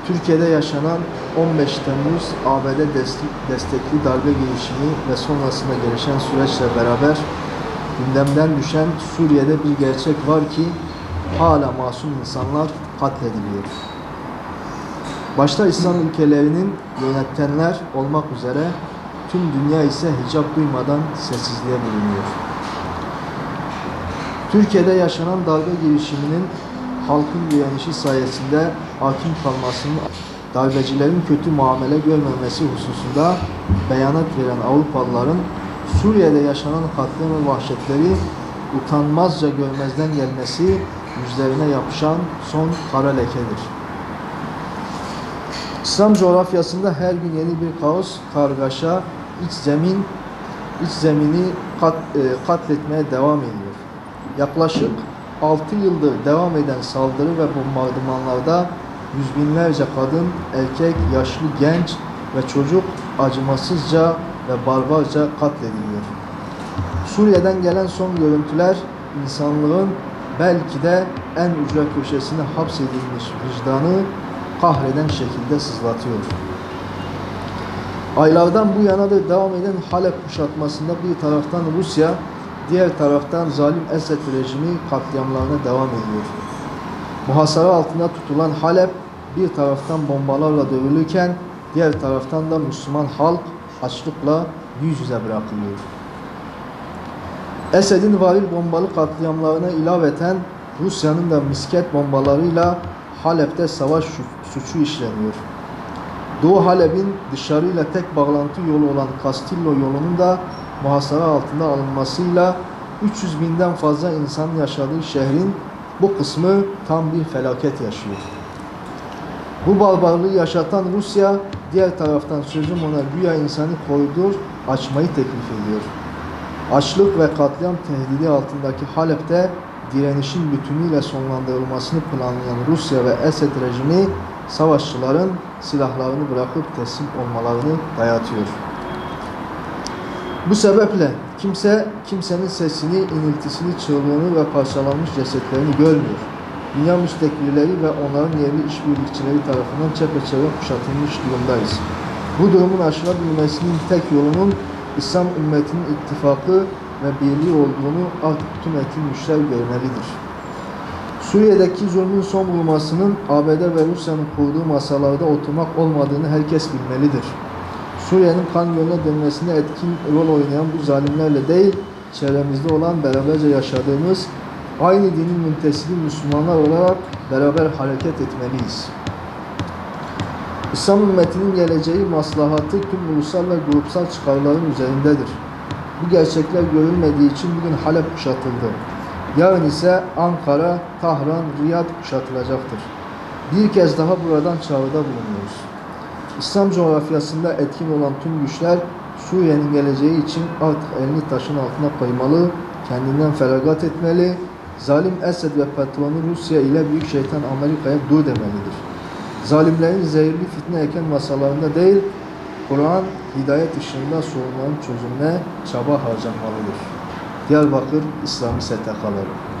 Türkiye'de yaşanan 15 Temmuz ABD destekli darbe girişimi ve sonrasında gelişen süreçle beraber gündemden düşen Suriye'de bir gerçek var ki hala masum insanlar katlediliyor. Başta İslam ülkelerinin yönetenler olmak üzere tüm dünya ise hicap duymadan sessizliğe bürünüyor. Türkiye'de yaşanan darbe girişiminin halkın direnişi sayesinde hakim kalmasının, darbecilerin kötü muamele görmemesi hususunda beyanat veren Avrupalıların Suriye'de yaşanan katliam ve vahşetleri utanmazca görmezden gelmesi yüzlerine yapışan son kara lekedir. İslam coğrafyasında her gün yeni bir kaos, kargaşa, iç zemini katletmeye devam ediyor. Yaklaşık 6 yıldır devam eden saldırı ve bombardımanlarda yüz binlerce kadın, erkek, yaşlı, genç ve çocuk acımasızca ve barbarca katlediliyor. Suriye'den gelen son görüntüler insanlığın belki de en ücra köşesine hapsedilmiş vicdanı kahreden şekilde sızlatıyor. Aylardan bu yana da devam eden Halep kuşatmasında bir taraftan Rusya, diğer taraftan zalim Esed rejimi katliamlarına devam ediyor. Muhasara altında tutulan Halep bir taraftan bombalarla dövülürken diğer taraftan da Müslüman halk açlıkla yüz yüze bırakılıyor. Esed'in varil bombalı katliamlarına ilaveten Rusya'nın da misket bombalarıyla Halep'te savaş suçu işleniyor. Doğu Halep'in dışarıyla tek bağlantı yolu olan Kastillo yolunun da muhasara altında alınmasıyla 300 binden fazla insan yaşadığı şehrin bu kısmı tam bir felaket yaşıyor. Bu barbarlığı yaşatan Rusya, diğer taraftan sözüm ona güya insani koridor açmayı teklif ediyor. Açlık ve katliam tehdidi altındaki Halep'te direnişin bütünüyle sonlandırılmasını planlayan Rusya ve Esed rejimi savaşçıların silahlarını bırakıp teslim olmalarını dayatıyor. Bu sebeple kimsenin sesini, iniltisini, çığlığını ve parçalanmış cesetlerini görmüyor. Dünya müstekbirleri ve onların yerli işbirlikçileri tarafından çepeçevre kuşatılmış durumdayız. Bu durumun aşılabilmesinin tek yolunun İslam ümmetinin ittifakı ve birliği olduğunu artık tüm etkili güçler görmelidir. Suriye'deki zulmün son bulmasının ABD ve Rusya'nın kurduğu masalarda oturmak olmadığını herkes bilmelidir. Suriye'nin kan yoluna dönmesine etkin rol oynayan bu zalimlerle değil, çevremizde olan beraberce yaşadığımız aynı dinin müntesibi Müslümanlar olarak beraber hareket etmeliyiz. İslam ümmetinin geleceği maslahatı tüm ulusal ve grupsal çıkarların üzerindedir. Bu gerçekler görülmediği için bugün Halep kuşatıldı. Yarın ise Ankara, Tahran, Riyad kuşatılacaktır. Bir kez daha buradan çağrıda bulunuyoruz. İslam coğrafyasında etkin olan tüm güçler Suriye'nin geleceği için artık elini taşın altına koymalı, kendinden feragat etmeli, zalim Esed ve patronu Rusya ile büyük şeytan Amerika'ya dur demelidir. Zalimlerin zehirli fitne eken masalarında değil, Kur'an, hidayet ışığında sorunların çözümüne çaba harcanmalıdır. Diyarbakır İslami STK'ları.